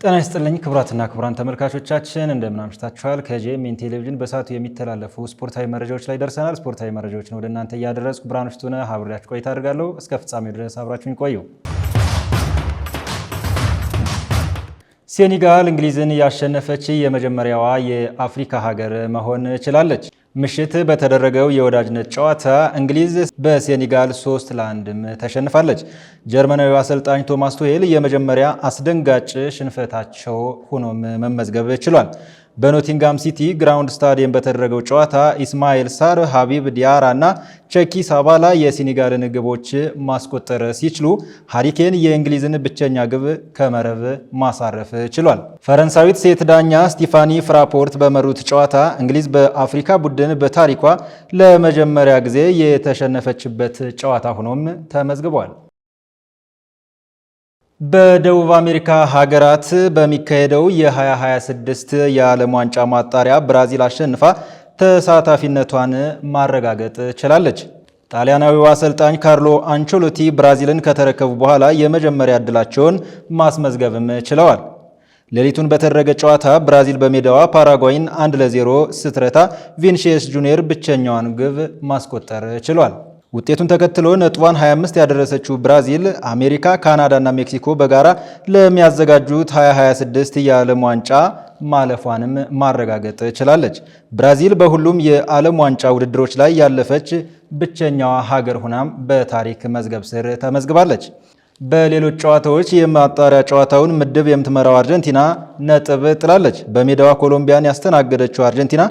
ጤና ይስጥልኝ ክቡራትና ክቡራን ተመልካቾቻችን እንደምን አምሽታችኋል። ከጄኤምኤን ቴሌቪዥን በሰዓቱ የሚተላለፉ ስፖርታዊ መረጃዎች ላይ ደርሰናል። ስፖርታዊ መረጃዎችን ወደ እናንተ እያደረስኩ ብርሃኑ ሽቱነ አብሬያችሁ ቆይታ አድርጋለሁ። እስከ ፍጻሜው ድረስ አብራችሁን ቆዩ። ሴኔጋል እንግሊዝን ያሸነፈች የመጀመሪያዋ የአፍሪካ ሀገር መሆን ችላለች። ምሽት በተደረገው የወዳጅነት ጨዋታ እንግሊዝ በሴኔጋል 3-1 ተሸንፋለች። ጀርመናዊው አሰልጣኝ ቶማስ ቱሄል የመጀመሪያ አስደንጋጭ ሽንፈታቸው ሆኖም መመዝገብ ችሏል። በኖቲንጋም ሲቲ ግራውንድ ስታዲየም በተደረገው ጨዋታ ኢስማኤል ሳር፣ ሀቢብ ዲያራ እና ቸኪ ሳባላ የሴኔጋልን ግቦች ማስቆጠር ሲችሉ ሃሪኬን የእንግሊዝን ብቸኛ ግብ ከመረብ ማሳረፍ ችሏል። ፈረንሳዊት ሴት ዳኛ ስቲፋኒ ፍራፖርት በመሩት ጨዋታ እንግሊዝ በአፍሪካ ቡድን በታሪኳ ለመጀመሪያ ጊዜ የተሸነፈችበት ጨዋታ ሆኖም ተመዝግቧል። በደቡብ አሜሪካ ሀገራት በሚካሄደው የ2026 የዓለም ዋንጫ ማጣሪያ ብራዚል አሸንፋ ተሳታፊነቷን ማረጋገጥ ችላለች። ጣሊያናዊው አሰልጣኝ ካርሎ አንቸሎቲ ብራዚልን ከተረከቡ በኋላ የመጀመሪያ ዕድላቸውን ማስመዝገብም ችለዋል። ሌሊቱን በተደረገ ጨዋታ ብራዚል በሜዳዋ ፓራጓይን 1-0 ስትረታ ቪኒሺየስ ጁኒየር ብቸኛዋን ግብ ማስቆጠር ችሏል። ውጤቱን ተከትሎ ነጥቧን 25 ያደረሰችው ብራዚል አሜሪካ፣ ካናዳ እና ሜክሲኮ በጋራ ለሚያዘጋጁት 2026 የዓለም ዋንጫ ማለፏንም ማረጋገጥ ችላለች። ብራዚል በሁሉም የዓለም ዋንጫ ውድድሮች ላይ ያለፈች ብቸኛዋ ሀገር ሆናም በታሪክ መዝገብ ስር ተመዝግባለች። በሌሎች ጨዋታዎች የማጣሪያ ጨዋታውን ምድብ የምትመራው አርጀንቲና ነጥብ ጥላለች። በሜዳዋ ኮሎምቢያን ያስተናገደችው አርጀንቲና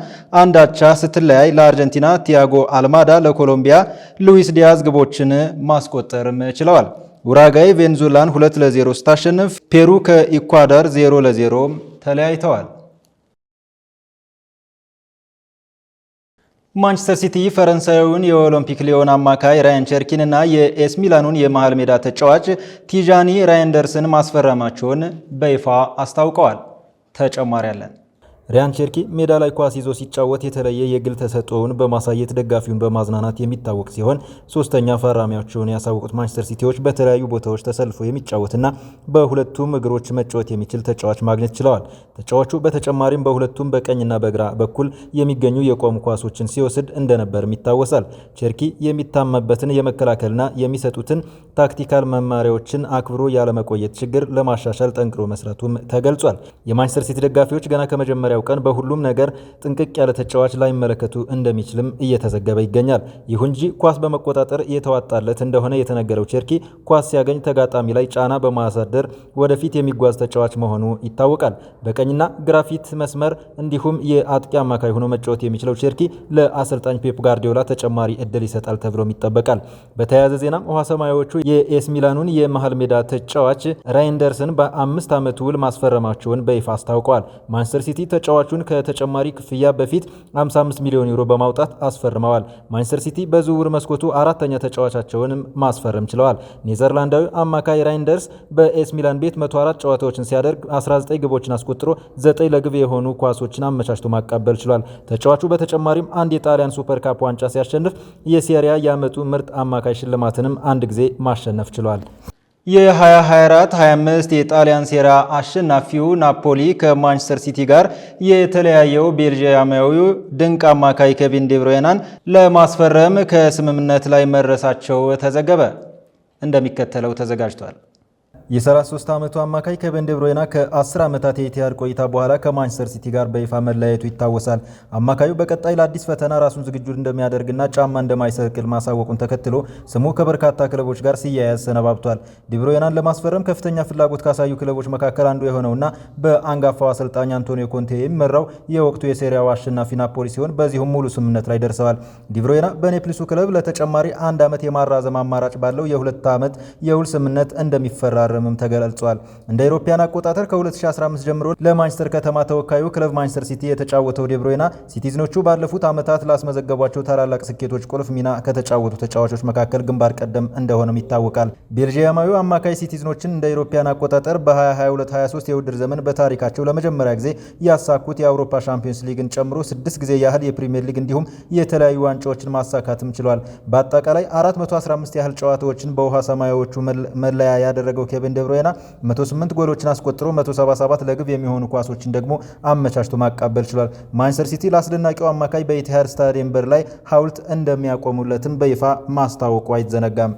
አንድ አቻ ስትለያይ ለአርጀንቲና ቲያጎ አልማዳ፣ ለኮሎምቢያ ሉዊስ ዲያዝ ግቦችን ማስቆጠርም ችለዋል። ኡራጋይ ቬንዙዌላን 2-0 ስታሸንፍ ፔሩ ከኢኳዶር 0-0 ተለያይተዋል። ማንቸስተር ሲቲ ፈረንሳዊውን የኦሎምፒክ ሊዮን አማካይ ራያን ቸርኪን እና የኤስ ሚላኑን የመሃል ሜዳ ተጫዋች ቲዣኒ ራይንደርስን ማስፈረማቸውን በይፋ አስታውቀዋል። ተጨማሪ ያለን ራያን ቸርኪ ሜዳ ላይ ኳስ ይዞ ሲጫወት የተለየ የግል ተሰጥኦውን በማሳየት ደጋፊውን በማዝናናት የሚታወቅ ሲሆን ሶስተኛ ፈራሚያቸውን ያሳወቁት ማንቸስተር ሲቲዎች በተለያዩ ቦታዎች ተሰልፎ የሚጫወትና በሁለቱም እግሮች መጫወት የሚችል ተጫዋች ማግኘት ችለዋል። ተጫዋቹ በተጨማሪም በሁለቱም በቀኝና በግራ በኩል የሚገኙ የቆሙ ኳሶችን ሲወስድ እንደነበርም ይታወሳል። ቸርኪ የሚታመበትን የመከላከልና የሚሰጡትን ታክቲካል መማሪያዎችን አክብሮ ያለመቆየት ችግር ለማሻሻል ጠንክሮ መስራቱም ተገልጿል። የማንቸስተር ሲቲ ደጋፊዎች ገና ከመጀመሪያው ቀን በሁሉም ነገር ጥንቅቅ ያለ ተጫዋች ላይመለከቱ እንደሚችልም እየተዘገበ ይገኛል። ይሁን እንጂ ኳስ በመቆጣጠር የተዋጣለት እንደሆነ የተነገረው ቸርኪ ኳስ ሲያገኝ ተጋጣሚ ላይ ጫና በማሳደር ወደፊት የሚጓዝ ተጫዋች መሆኑ ይታወቃል። በቀኝና ግራፊት መስመር እንዲሁም የአጥቂ አማካይ ሆኖ መጫወት የሚችለው ቸርኪ ለአሰልጣኝ ፔፕ ጋርዲዮላ ተጨማሪ እድል ይሰጣል ተብሎም ይጠበቃል። በተያያዘ ዜናም ውሃ ሰማያዎቹ የኤስ ሚላኑን የመሃል ሜዳ ተጫዋች ራይንደርስን በ5 ዓመት ውል ማስፈረማቸውን በይፋ አስታውቀዋል። ማንቸስተር ሲቲ ተጫዋቹን ከተጨማሪ ክፍያ በፊት 55 ሚሊዮን ዩሮ በማውጣት አስፈርመዋል። ማንቸስተር ሲቲ በዝውውር መስኮቱ አራተኛ ተጫዋቻቸውንም ማስፈረም ችለዋል። ኔዘርላንዳዊ አማካይ ራይንደርስ በኤስ ሚላን ቤት 104 ጨዋታዎችን ሲያደርግ 19 ግቦችን አስቆጥሮ 9 ለግብ የሆኑ ኳሶችን አመቻችቶ ማቀበል ችሏል። ተጫዋቹ በተጨማሪም አንድ የጣሊያን ሱፐር ካፕ ዋንጫ ሲያሸንፍ የሴሪያ የዓመቱ ምርጥ አማካይ ሽልማትንም አንድ ጊዜ ማሸነፍ ችሏል። የ2024-25 የጣሊያን ሴራ አሸናፊው ናፖሊ ከማንቸስተር ሲቲ ጋር የተለያየው ቤልጂያማዊው ድንቅ አማካይ ኬቪን ዲ ብሩይናን ለማስፈረም ከስምምነት ላይ መድረሳቸው ተዘገበ። እንደሚከተለው ተዘጋጅቷል። የ33 ዓመቱ አማካይ ኬቪን ዲ ብሩይና ከ10 ዓመታት የኢቲሃድ ቆይታ በኋላ ከማንቸስተር ሲቲ ጋር በይፋ መለያየቱ ይታወሳል። አማካዩ በቀጣይ ለአዲስ ፈተና ራሱን ዝግጁ እንደሚያደርግና ጫማ እንደማይሰቅል ማሳወቁን ተከትሎ ስሙ ከበርካታ ክለቦች ጋር ሲያያዝ ሰነባብቷል። ዲ ብሩይናን ለማስፈረም ከፍተኛ ፍላጎት ካሳዩ ክለቦች መካከል አንዱ የሆነውና በአንጋፋው አሰልጣኝ አንቶኒዮ ኮንቴ የሚመራው የወቅቱ የሴሪያው አሸናፊ ናፖሊ ሲሆን በዚሁም ሙሉ ስምምነት ላይ ደርሰዋል። ዲ ብሩይና በኔፕሊሱ ክለብ ለተጨማሪ 1 ዓመት የማራዘም አማራጭ ባለው የ2 ዓመት የውል ስምምነት እንደሚፈራረም ተገልጿል። እንደ አውሮፓውያን አቆጣጠር ከ2015 ጀምሮ ለማንቸስተር ከተማ ተወካዩ ክለብ ማንቸስተር ሲቲ የተጫወተው ዲ ብሩይና ሲቲዝኖቹ ባለፉት ዓመታት ላስመዘገቧቸው ታላላቅ ስኬቶች ቁልፍ ሚና ከተጫወቱ ተጫዋቾች መካከል ግንባር ቀደም እንደሆነም ይታወቃል። ቤልጂያማዊው አማካይ ሲቲዝኖችን እንደ አውሮፓውያን አቆጣጠር በ2022-23 የውድድር ዘመን በታሪካቸው ለመጀመሪያ ጊዜ ያሳኩት የአውሮፓ ሻምፒዮንስ ሊግን ጨምሮ 6 ጊዜ ያህል የፕሪሚየር ሊግ እንዲሁም የተለያዩ ዋንጫዎችን ማሳካትም ችሏል። በአጠቃላይ 415 ያህል ጨዋታዎችን በውሃ ሰማያዎቹ መለያ ያደረገው ኬቨን ደብሮይና 108 ጎሎችን አስቆጥሮ 177 ለግብ የሚሆኑ ኳሶችን ደግሞ አመቻችቶ ማቃበል ችሏል። ማንቸስተር ሲቲ ለአስደናቂው አማካይ በኢቲሃድ ስታዲየም በር ላይ ሐውልት እንደሚያቆሙለትም በይፋ ማስታወቁ አይዘነጋም።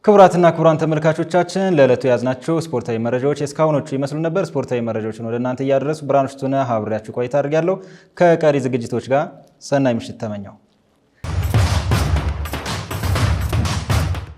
ክቡራትና ክቡራን ተመልካቾቻችን ለዕለቱ ያዝናቸው ስፖርታዊ መረጃዎች እስካሁኖቹ ይመስሉ ነበር። ስፖርታዊ መረጃዎችን ወደ እናንተ እያደረሱ ብርሃኑ ሽቱነህ አብሬያችሁ ቆይታ አድርጋለሁ። ከቀሪ ዝግጅቶች ጋር ሰናይ ምሽት ተመኘው።